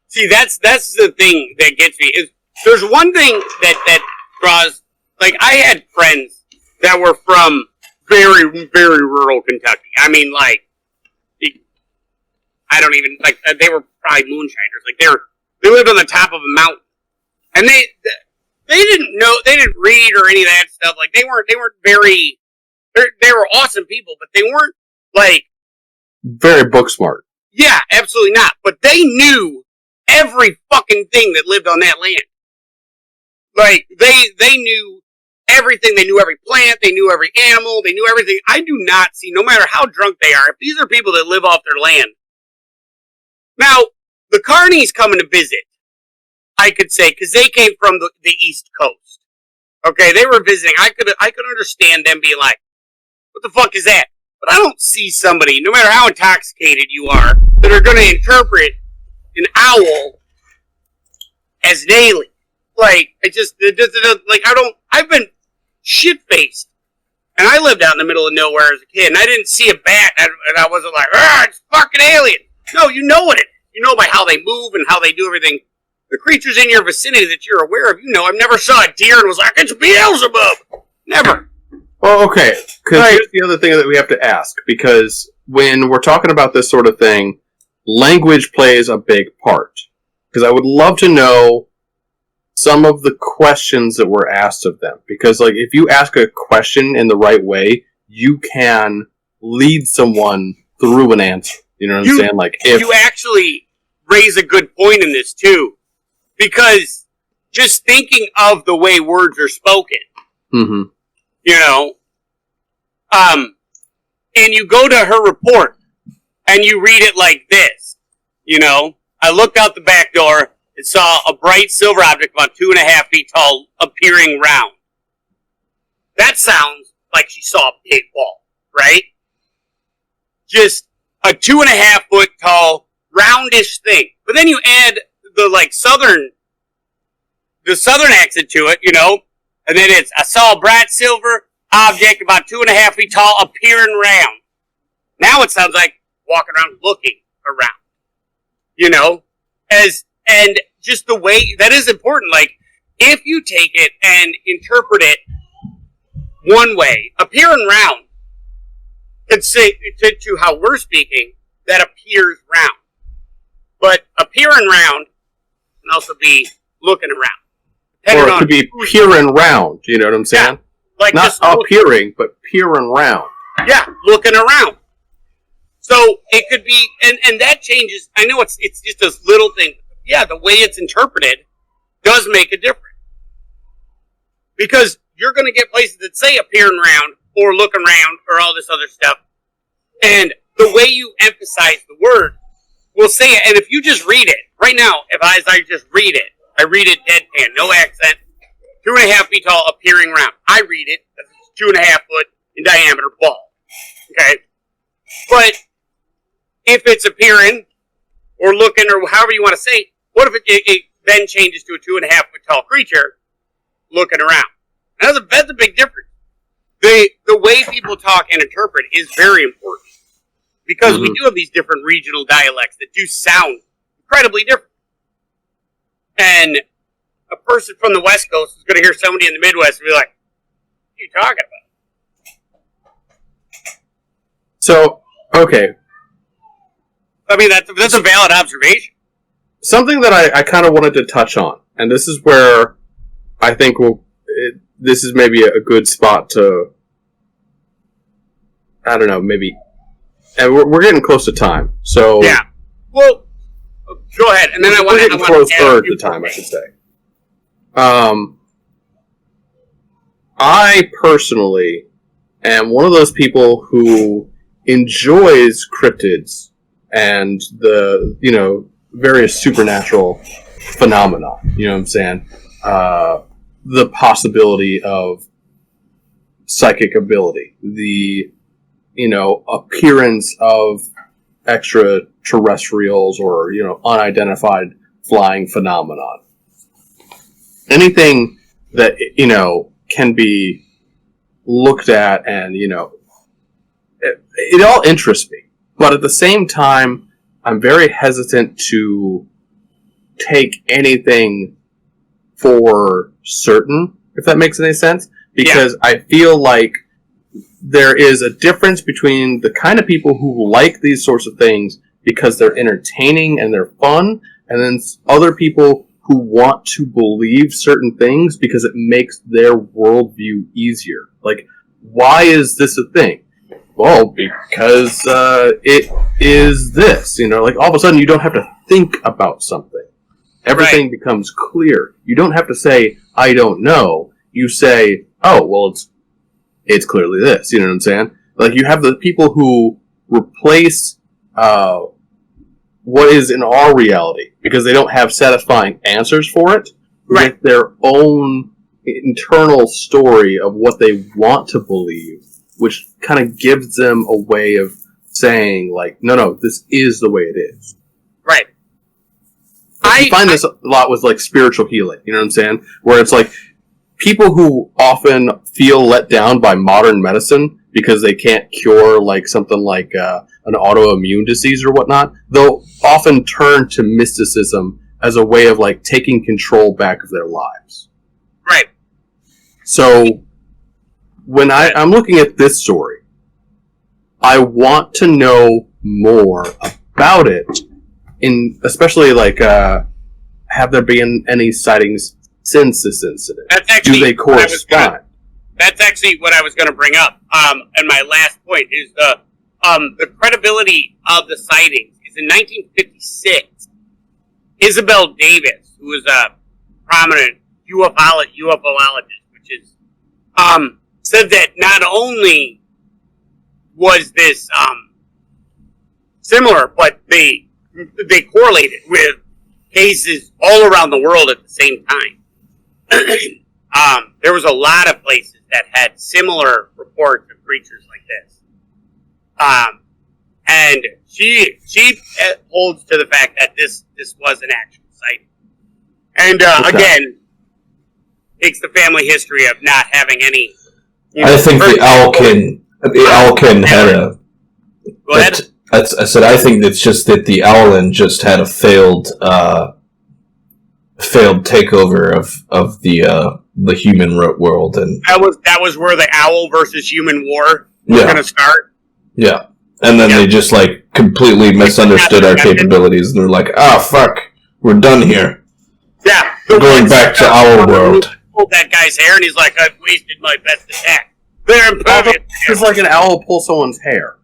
See, that's the thing that gets me. Is there's one thing that draws... Like, I had friends that were from very, very rural Kentucky. I mean, like, I don't even... Like, they were probably moonshiners. Like, they lived on the top of a mountain. And they didn't know... They didn't read or any of that stuff. Like, they weren't very... They were awesome people, but they weren't, like... Very book smart. Yeah, absolutely not. But they knew every fucking thing that lived on that land. Like, they knew everything. They knew every plant. They knew every animal. They knew everything. I do not see, no matter how drunk they are, if these are people that live off their land. Now, the Carneys coming to visit, I could say, because they came from the East Coast. Okay, they were visiting. I could understand them being like, what the fuck is that? But I don't see somebody, no matter how intoxicated you are, that are going to interpret an owl as an alien. Like, I've been shit-faced. And I lived out in the middle of nowhere as a kid, and I didn't see a bat, and I wasn't like, it's fucking alien. No, you know what it is. You know by how they move and how they do everything. The creatures in your vicinity that you're aware of, I've never saw a deer and was like, it's Beelzebub. Never. Well, okay, because here's the other thing that we have to ask, because when we're talking about this sort of thing, language plays a big part. Because I would love to know some of the questions that were asked of them. Because, like, if you ask a question in the right way, you can lead someone through an answer. You know what I'm saying? Like, if you actually raise a good point in this, too. Because just thinking of the way words are spoken. Mm-hmm. You know, and you go to her report and you read it like this. You know, I looked out the back door and saw a bright silver object about 2.5 feet tall appearing round. That sounds like she saw a big ball, right? Just a 2.5 foot tall, roundish thing. But then you add the southern accent to it, you know, and then I saw a bright silver object about 2.5 feet tall appearing round. Now it sounds like walking around looking around, you know, and just the way that is important. Like, if you take it and interpret it one way, appearing round could say to how we're speaking that appears round, but appearing round can also be looking around, or it could be peering round. You know what I'm saying? Yeah, like not just appearing, but peering round. Yeah, looking around. So it could be, and that changes. I know it's just a little thing. Yeah, the way it's interpreted does make a difference. Because you're going to get places that say appearing round or looking around or all this other stuff. And the way you emphasize the word will say it. And if you just read it, right now, as I just read it, I read it deadpan, no accent, 2.5 feet tall, appearing round. I read it as a 2.5 foot in diameter ball. Okay? But if it's appearing or looking or however you want to say, what if it then changes to a 2.5 foot tall creature looking around? That's a big difference. The way people talk and interpret is very important because we do have these different regional dialects that do sound incredibly different. And a person from the West Coast is going to hear somebody in the Midwest and be like, what are you talking about? So, okay. I mean, that's a valid observation. Something that I kind of wanted to touch on, and this is where I think this is maybe a good spot to, I don't know, maybe, and we're getting close to time, so... Yeah. Well, go ahead, and then we're getting closer to time, I should say. I personally am one of those people who enjoys cryptids and the, you know, various supernatural phenomena. You know what I'm saying? The possibility of psychic ability, the, you know, appearance of extraterrestrials or, you know, unidentified flying phenomenon. Anything that, you know, can be looked at and, you know, it all interests me. But at the same time, I'm very hesitant to take anything for certain, if that makes any sense. Because I feel like there is a difference between the kind of people who like these sorts of things because they're entertaining and they're fun, and then other people who want to believe certain things because it makes their worldview easier. Like, why is this a thing? Well, because it is this. You know, like all of a sudden you don't have to think about something. Everything becomes clear. You don't have to say, I don't know. You say, oh, well, it's clearly this. You know what I'm saying? Like, you have the people who replace what is in our reality because they don't have satisfying answers for it with their own internal story of what they want to believe, which kind of gives them a way of saying, like, no, this is the way it is. Right. I find this a lot with, like, spiritual healing, you know what I'm saying? Where it's like, people who often feel let down by modern medicine because they can't cure, like, something like an autoimmune disease or whatnot, they'll often turn to mysticism as a way of, like, taking control back of their lives. Right. So, when I'm looking at this story, I want to know more about it, especially, like, have there been any sightings since this incident? Do they correspond? That's actually what I was going to bring up. And my last point is the credibility of the sightings is in 1956. Isabel Davis, who was a prominent UFOologist, which is said that not only was this similar, but they correlated with cases all around the world at the same time. There was a lot of places that had similar reports of creatures like this. And she holds to the fact that this was an actual sighting. And again, takes the family history of not having any. I think the Owlkin had a. Go ahead. I said I think it's just that the Owlin just had a failed takeover of the human world, and that was where the owl versus human war was going to start. Yeah, and then they just like completely misunderstood our capabilities, and they're like, "Ah, fuck, we're done here." Yeah, we're going back to our world. Pulled that guy's hair, and he's like, "I've wasted my best attack." They're impervious. It's like an owl pull someone's hair.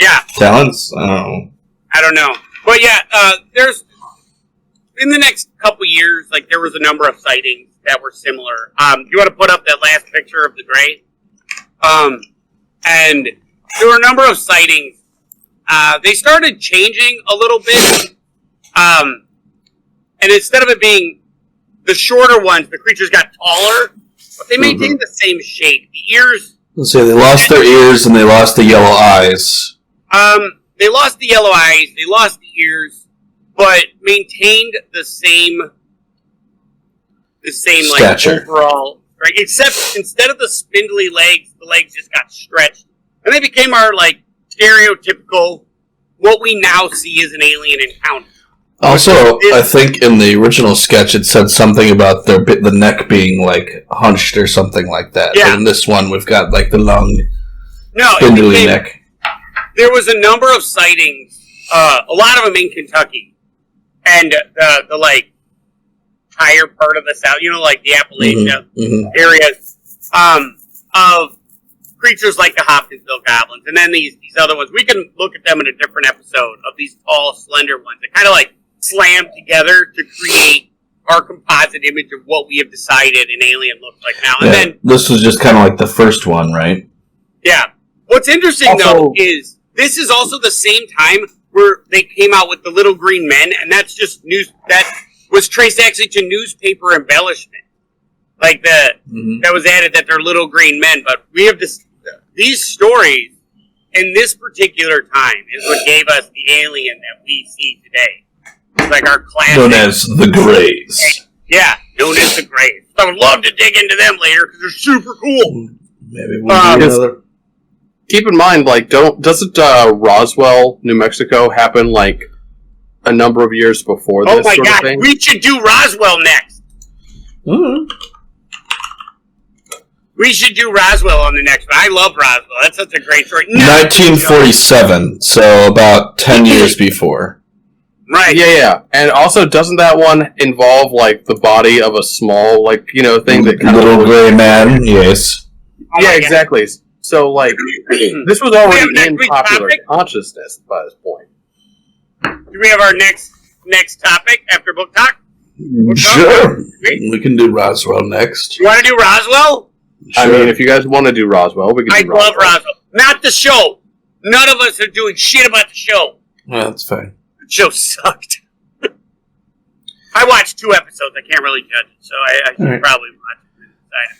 Yeah. Talents? I don't know. But yeah, there's in the next couple years, like there was a number of sightings that were similar. You want to put up that last picture of the gray? And there were a number of sightings. They started changing a little bit. And instead of it being the shorter ones, the creatures got taller, but they maintained the same shape. The ears. Let's say they lost their ears and they lost the yellow eyes. They lost the yellow eyes, they lost the ears, but maintained the same stature. Like overall, right? Except instead of the spindly legs, the legs just got stretched, and they became our like stereotypical what we now see as an alien encounter. Also, I think in the original sketch it said something about the neck being like hunched or something like that. Yeah. But in this one, we've got like the long, spindly neck. There was a number of sightings, a lot of them in Kentucky, and the like higher part of the South, like the Appalachia areas, of creatures like the Hopkinsville Goblins, and then these other ones. We can look at them in a different episode of these tall, slender ones that kind of like slam together to create our composite image of what we have decided an alien looks like now. And then this was just kind of like the first one, right? Yeah. What's interesting though is this is also the same time where they came out with the Little Green Men, and that's just news that was traced actually to newspaper embellishment, like that was added that they're Little Green Men. But we have these stories in this particular time is what gave us the alien that we see today. It's like our classic. Known as the Greys. Yeah, known as the Greys. I would love to dig into them later because they're super cool. Maybe we'll do another. Keep in mind, like, doesn't Roswell, New Mexico, happen like a number of years before this? Oh my god, thing? We should do Roswell next. Mm-hmm. We should do Roswell on the next one. I love Roswell. That's such a great story. 1947, so about 10 years before. Right. Yeah. And also, doesn't that one involve, like, the body of a small, like, thing that kind Little gray man, yes. Yeah, exactly. So, like, this was already in popular consciousness by this point. Do we have our next topic after book talk? Sure. We can do Roswell next. You want to do Roswell? Sure. I mean, if you guys want to do Roswell, we can do Roswell. I love Roswell. Not the show. None of us are doing shit about the show. Well, that's fine. The show sucked. I watched 2 episodes. I can't really judge it, so I should probably watch it and decide.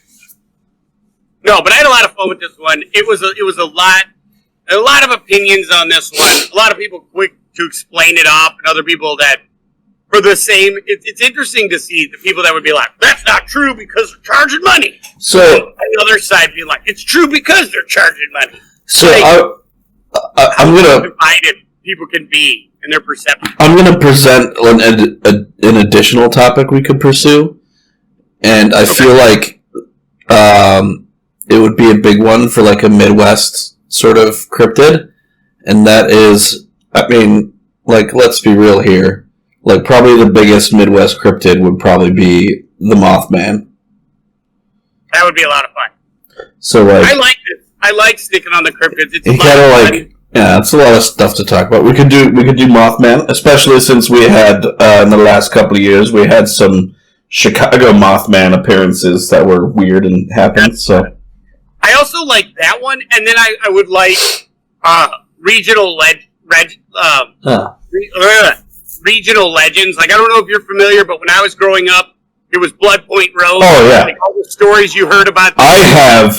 No, but I had a lot of fun with this one. It was a lot of opinions on this one. A lot of people quick to explain it off, and other people that for the same. It's interesting to see the people that would be like, "That's not true because they're charging money." So and the other side be like, "It's true because they're charging money." So I'm gonna divided people can be in their perception. I'm gonna present an additional topic we could pursue, and I feel like it would be a big one for like a Midwest sort of cryptid, and that is, I mean, like, let's be real here. Like, probably the biggest Midwest cryptid would probably be the Mothman. That would be a lot of fun. So, like, I like this. I like sticking on the cryptids. It's kind of like, yeah, it's a lot of stuff to talk about. We could do Mothman, especially since we had in the last couple of years we had some Chicago Mothman appearances that were weird and happened. So I also like that one, and then I would like regional regional legends. Like, I don't know if you're familiar, but when I was growing up, it was Blood Point Road. Oh, yeah. Like, all the stories you heard about. I have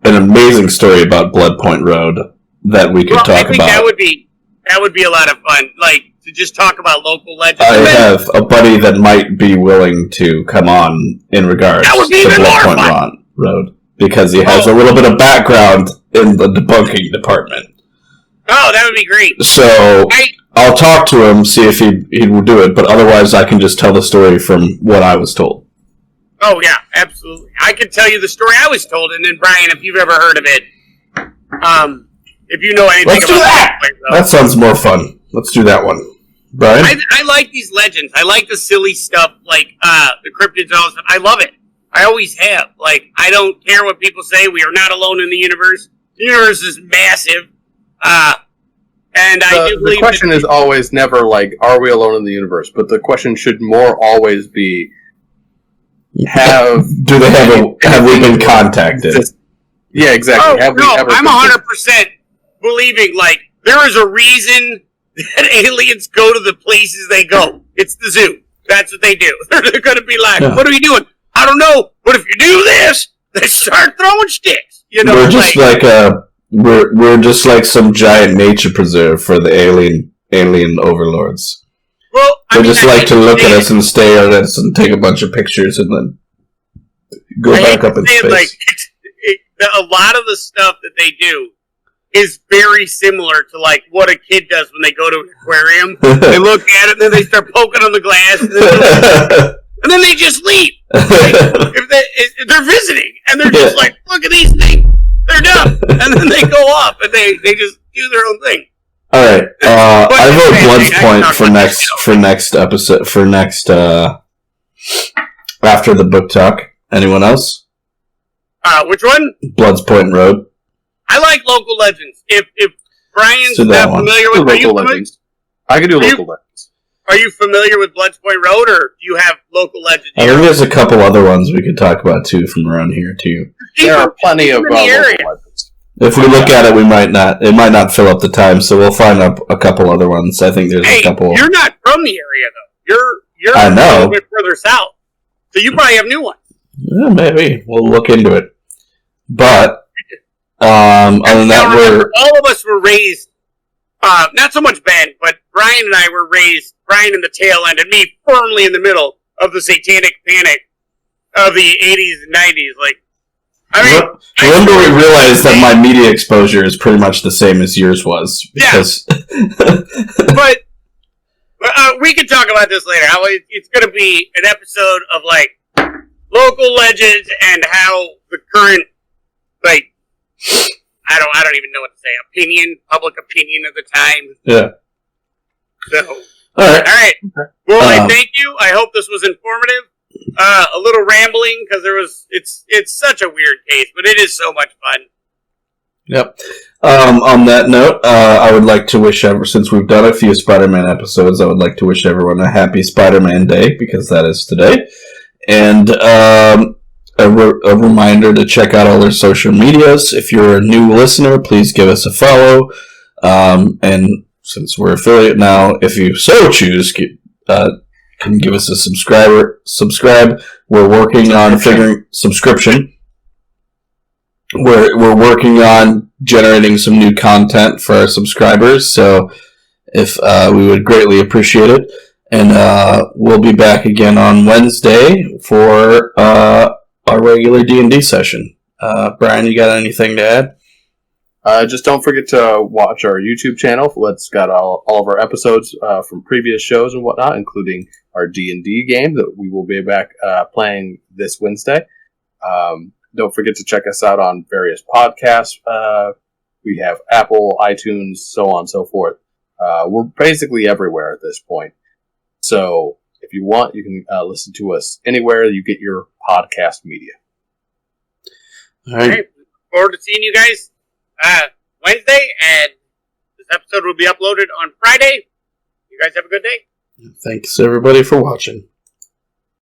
an amazing story about Blood Point Road that we could talk I think about. that would be a lot of fun. Like, to just talk about local legends. I have a buddy that might be willing to come on in regards to Blood Point Road because he has a little bit of background in the debunking department. Oh, that would be great. So I'll talk to him, see if he will do it, but otherwise I can just tell the story from what I was told. Oh, yeah, absolutely. I can tell you the story I was told, and then, Brian, if you've ever heard of it, if you know anything Let's do that! That sounds more fun. Let's do that one. Brian? I like these legends. I like the silly stuff, like the cryptids and all that stuff. I love it. I always have. Like, I don't care what people say. We are not alone in the universe. The universe is massive. And I do believe the question is always never like, are we alone in the universe? But the question should more always be, have we been contacted? Yeah, exactly. I'm 100% believing, like, there is a reason that aliens go to the places they go. It's the zoo. That's what they do. They're going to be like, what are you doing? I don't know. But if you do this, they start throwing sticks. You know, we're just we're just like some giant nature preserve for the alien overlords. Well, they just like to look at us and stare at us and take a bunch of pictures and then go back up in space. Like, a lot of the stuff that they do is very similar to like what a kid does when they go to an aquarium. They look at it, and then they start poking on the glass, and then they just leave. Like, if they're visiting, and they're just like, look at these things. They're dumb. And then they go off, and they just do their own thing. All right. I vote Blood's Point for next episode, after the book talk. Anyone else? Which one? Blood's Point Road. I like local legends. If Brian's not familiar with local legends, I can do local legends. Are you familiar with Blood's Point Road, or do you have local legends? I think there's a couple other ones we could talk about too from around here too. There are plenty of local legends. If we look at it, we might not. It might not fill up the time, so we'll find up a couple other ones. I think there's a couple. You're not from the area though. You're I know. a little bit further south, so you probably have new ones. Yeah, maybe we'll look into it. But other than that, all of us were raised. Not so much Ben, but Brian and I were raised. Brian in the tail end, and me firmly in the middle of the satanic panic of the 80s and 90s. Like, I mean, when do we realize that my media exposure is pretty much the same as yours was? Because but we can talk about this later. How it's going to be an episode of like local legends and how the current, like, I don't even know what to say. Public opinion of the time. Yeah. So, all right. Well, I thank you. I hope this was informative. A little rambling because it's such a weird case, but it is so much fun. Yep. On that note, I would like to wish since we've done a few Spider-Man episodes, I would like to wish everyone a happy Spider-Man Day because that is today, and a reminder to check out all our social medias. If you're a new listener, please give us a follow, and since we're affiliate now, if you so choose, can give us a subscribe. We're working on figuring subscription. We're working on generating some new content for our subscribers, so if we would greatly appreciate it. And we'll be back again on Wednesday for our regular D&D session. Brian, you got anything to add? Just don't forget to watch our YouTube channel. It's got all of our episodes from previous shows and whatnot, including our D&D game that we will be back playing this Wednesday. Don't forget to check us out on various podcasts. We have Apple, iTunes, so on and so forth. We're basically everywhere at this point. So if you want, you can listen to us anywhere you get your podcast media. All right. Look forward to seeing you guys Wednesday, and this episode will be uploaded on Friday. You guys have a good day. Thanks, everybody, for watching.